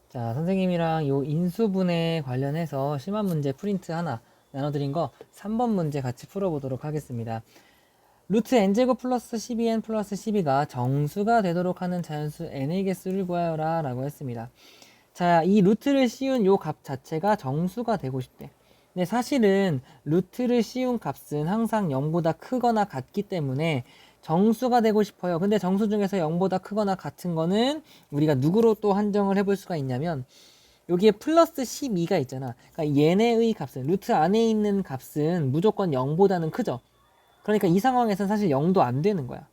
자, 선생님이랑 요 인수분해 관련해서 심한 문제 프린트 하나 나눠드린 거 3번 문제 같이 풀어보도록 하겠습니다. 루트 n제곱 플러스 12n 플러스 12가 정수가 되도록 하는 자연수 n의 개수를 구하여라 라고 했습니다. 자, 이 루트를 씌운 요 값 자체가 정수가 되고 싶대. 근데 사실은 루트를 씌운 값은 항상 0보다 크거나 같기 때문에 정수가 되고 싶어요. 근데 정수 중에서 0보다 크거나 같은 거는 우리가 누구로 또 한정을 해볼 수가 있냐면 여기에 플러스 12가 있잖아. 그러니까 얘네의 값은 루트 안에 있는 값은 무조건 0보다는 크죠. 그러니까 이 상황에서는 사실 0도 안 되는 거야.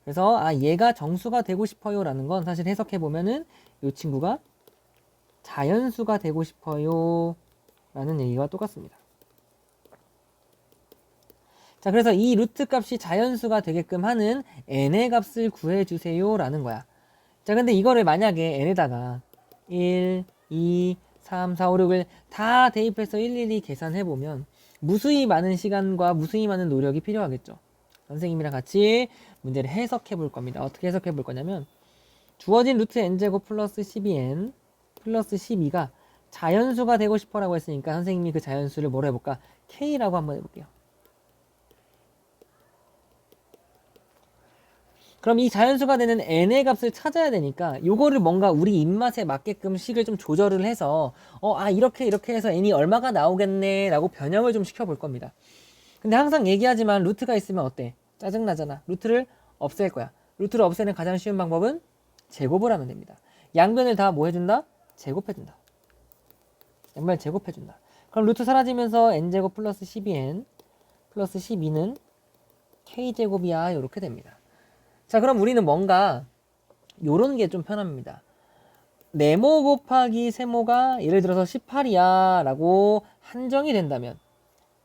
그래서 얘가 정수가 되고 싶어요 라는 건 사실 해석해 보면은 이 친구가 자연수가 되고 싶어요 라는 얘기와 똑같습니다. 자, 그래서 이 루트 값이 자연수가 되게끔 하는 n의 값을 구해주세요 라는 거야. 자, 근데 이거를 만약에 n에다가 1, 2, 3, 4, 5, 6을 다 대입해서 일일이 계산해보면 무수히 많은 시간과 무수히 많은 노력이 필요하겠죠. 선생님이랑 같이 문제를 해석해 볼 겁니다. 어떻게 해석해 볼 거냐면 주어진 루트 n제곱 플러스 12n 플러스 12가 자연수가 되고 싶어 라고 했으니까 선생님이 그 자연수를 뭐로 해볼까? k라고 한번 해볼게요. 그럼 이 자연수가 되는 n의 값을 찾아야 되니까 요거를 뭔가 우리 입맛에 맞게끔 식을 좀 조절을 해서 이렇게 해서 n이 얼마가 나오겠네 라고 변형을 좀 시켜볼 겁니다. 근데 항상 얘기하지만 루트가 있으면 어때? 짜증나잖아. 루트를 없앨 거야. 루트를 없애는 가장 쉬운 방법은 제곱을 하면 됩니다. 양변을 다 뭐 해준다? 제곱해준다. 양변을 제곱해준다. 그럼 루트 사라지면서 n제곱 플러스 12n 플러스 12는 k제곱이야 이렇게 됩니다. 자, 그럼 우리는 뭔가 요런 게 좀 편합니다. 네모 곱하기 세모가 예를 들어서 18이야 라고 한정이 된다면,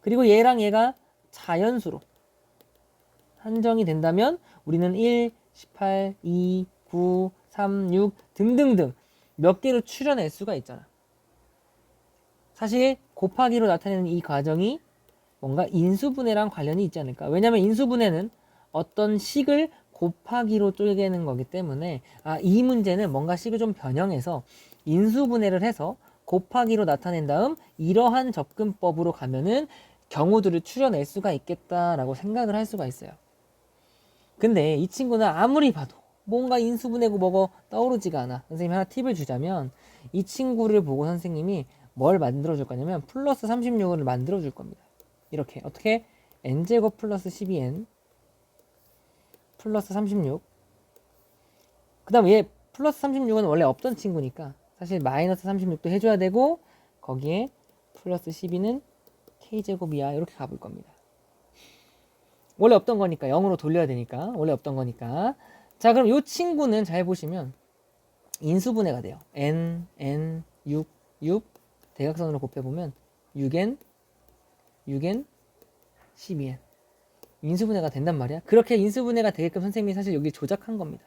그리고 얘랑 얘가 자연수로 한정이 된다면 우리는 1, 18, 2, 9, 3, 6 등등등 몇 개로 추려낼 수가 있잖아. 사실 곱하기로 나타내는 이 과정이 뭔가 인수분해랑 관련이 있지 않을까. 왜냐면 인수분해는 어떤 식을 곱하기로 쪼개는 거기 때문에 이 문제는 뭔가 식을 좀 변형해서 인수분해를 해서 곱하기로 나타낸 다음 이러한 접근법으로 가면은 경우들을 추려낼 수가 있겠다라고 생각을 할 수가 있어요. 근데 이 친구는 아무리 봐도 뭔가 인수분해고 뭐고 떠오르지가 않아. 선생님이 하나 팁을 주자면 이 친구를 보고 선생님이 뭘 만들어 줄 거냐면 플러스 36을 만들어 줄 겁니다. 이렇게 어떻게 n제곱 플러스 12n 플러스 36. 그 다음 얘 플러스 36은 원래 없던 친구니까 사실 마이너스 36도 해줘야 되고 거기에 플러스 12는 k제곱이야 이렇게 가볼 겁니다. 원래 없던 거니까 0으로 돌려야 되니까 원래 없던 거니까. 자, 그럼 이 친구는 잘 보시면 인수분해가 돼요. n 6 대각선으로 곱해보면 6n 12n 인수분해가 된단 말이야. 그렇게 인수분해가 되게끔 선생님이 사실 여기 조작한 겁니다.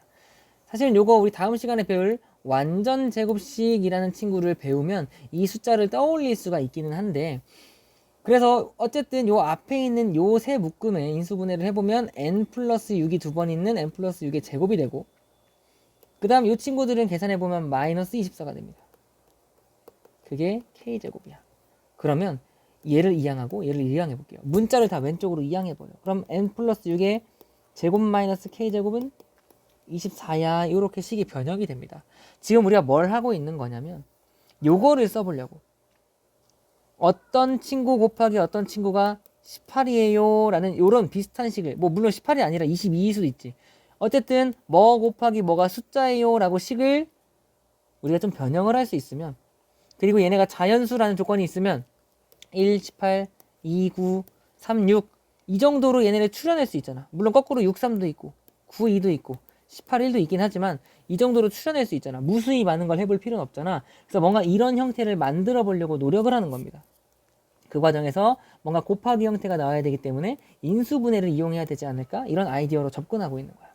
사실은 요거 우리 다음 시간에 배울 완전 제곱식이라는 친구를 배우면 이 숫자를 떠올릴 수가 있기는 한데, 그래서 어쨌든 요 앞에 있는 요 세 묶음의 인수분해를 해보면 n 플러스 6이 두 번 있는 n 플러스 6의 제곱이 되고, 그 다음 요 친구들은 계산해보면 마이너스 24가 됩니다. 그게 k제곱이야. 그러면 얘를 이항하고 얘를 이항해볼게요. 문자를 다 왼쪽으로 이항해버려. 그럼 n 플러스 6의 제곱 마이너스 k제곱은 24야. 이렇게 식이 변형이 됩니다. 지금 우리가 뭘 하고 있는 거냐면 요거를 써보려고. 어떤 친구 곱하기 어떤 친구가 18이에요 라는 요런 비슷한 식을, 뭐 물론 18이 아니라 22일 수도 있지. 어쨌든 뭐 곱하기 뭐가 숫자예요 라고 식을 우리가 좀 변형을 할 수 있으면, 그리고 얘네가 자연수라는 조건이 있으면 1, 18, 2, 9, 3, 6 이 정도로 얘네를 추려낼 수 있잖아. 물론 거꾸로 6, 3도 있고 9, 2도 있고 18, 1도 있긴 하지만 이 정도로 추려낼 수 있잖아. 무수히 많은 걸 해볼 필요는 없잖아. 그래서 뭔가 이런 형태를 만들어 보려고 노력을 하는 겁니다. 그 과정에서 뭔가 곱하기 형태가 나와야 되기 때문에 인수분해를 이용해야 되지 않을까? 이런 아이디어로 접근하고 있는 거야.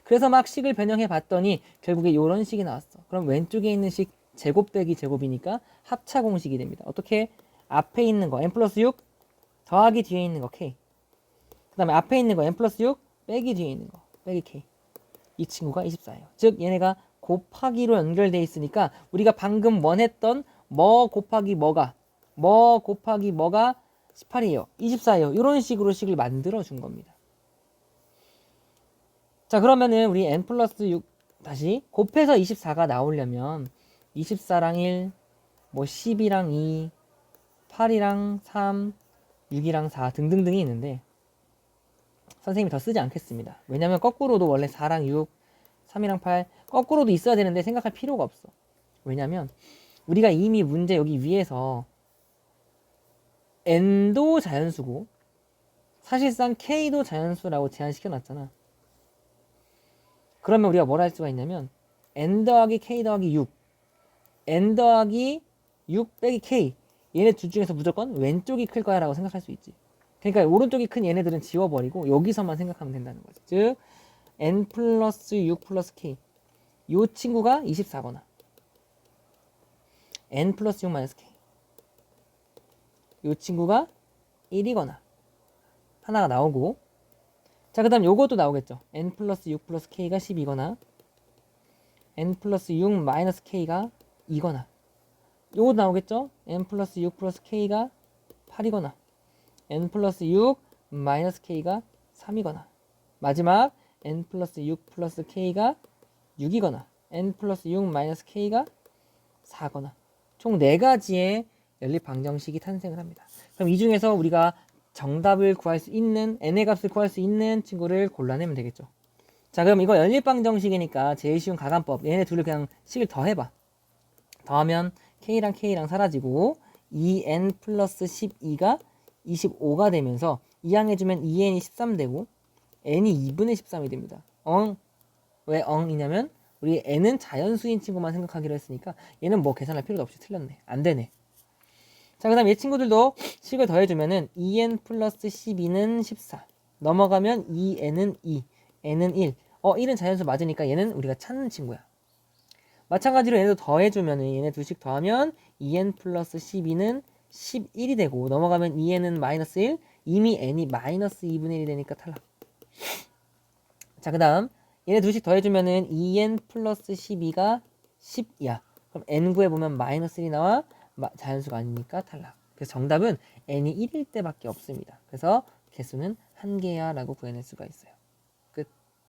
그래서 막 식을 변형해 봤더니 결국에 이런 식이 나왔어. 그럼 왼쪽에 있는 식 제곱 빼기 제곱이니까 합차 공식이 됩니다. 어떻게? 앞에 있는 거 n 플러스 6 더하기 뒤에 있는 거 k, 그 다음에 앞에 있는 거 n 플러스 6 빼기 뒤에 있는 거 빼기 k. 이 친구가 24예요. 즉 얘네가 곱하기로 연결돼 있으니까 우리가 방금 원했던 뭐 곱하기 뭐가 18이에요. 24예요. 이런 식으로 식을 만들어 준 겁니다. 자, 그러면은 우리 n 플러스 6 다시 곱해서 24가 나오려면 24랑 1, 뭐 10이랑 2, 8이랑 3, 6이랑 4 등등등이 있는데 선생님이 더 쓰지 않겠습니다. 왜냐면 거꾸로도 원래 4랑 6, 3이랑 8 거꾸로도 있어야 되는데 생각할 필요가 없어. 왜냐면 우리가 이미 문제 여기 위에서 n도 자연수고 사실상 k도 자연수라고 제한시켜 놨잖아. 그러면 우리가 뭘 할 수가 있냐면 n 더하기 k 더하기 6 n 더하기 6 빼기 k 얘네 둘 중에서 무조건 왼쪽이 클 거야 라고 생각할 수 있지. 그러니까 오른쪽이 큰 얘네들은 지워버리고 여기서만 생각하면 된다는 거지. 즉 n 플러스 6 플러스 k 요 친구가 24거나 n 플러스 6 마이너스 k 요 친구가 1이거나 하나가 나오고, 자 그 다음 요것도 나오겠죠. n 플러스 6 플러스 k가 10이거나 n 플러스 6 마이너스 k가 2거나 요것도 나오겠죠. n 플러스 6 플러스 k가 8이거나 n 플러스 6 마이너스 k가 3이거나 마지막 n 플러스 6 플러스 k가 6이거나 n 플러스 6 마이너스 k가 4거나 총 4가지의 연립방정식이 탄생을 합니다. 그럼 이 중에서 우리가 정답을 구할 수 있는 n의 값을 구할 수 있는 친구를 골라내면 되겠죠. 자 그럼 이거 연립방정식이니까 제일 쉬운 가감법 얘네 둘을 그냥 식을 더해봐. 더하면 k랑 k랑 사라지고 2n 플러스 12가 25가 되면서 이항해주면 2n이 13 되고 n이 2분의 13이 됩니다. 왜 이냐면 우리 n은 자연수인 친구만 생각하기로 했으니까 얘는 뭐 계산할 필요도 없이 틀렸네. 안 되네. 자, 그 다음 얘 친구들도 식을 더해주면은 2n 플러스 12는 14 넘어가면 2n은 2 n은 1 1은 자연수 맞으니까 얘는 우리가 찾는 친구야. 마찬가지로 얘네도 더해주면은 얘네 둘씩 더하면 2n 플러스 12는 11이 되고 넘어가면 2n은 마이너스 1 이미 n이 마이너스 2분의 1이 되니까 탈락. 자, 그 다음 얘네 둘씩 더해주면은 2n 플러스 12가 10이야. 그럼 n 구해보면 마이너스 1이 나와 자연수가 아니니까 탈락. 그래서 정답은 n이 1일 때밖에 없습니다. 그래서 개수는 1개야 라고 구해낼 수가 있어요.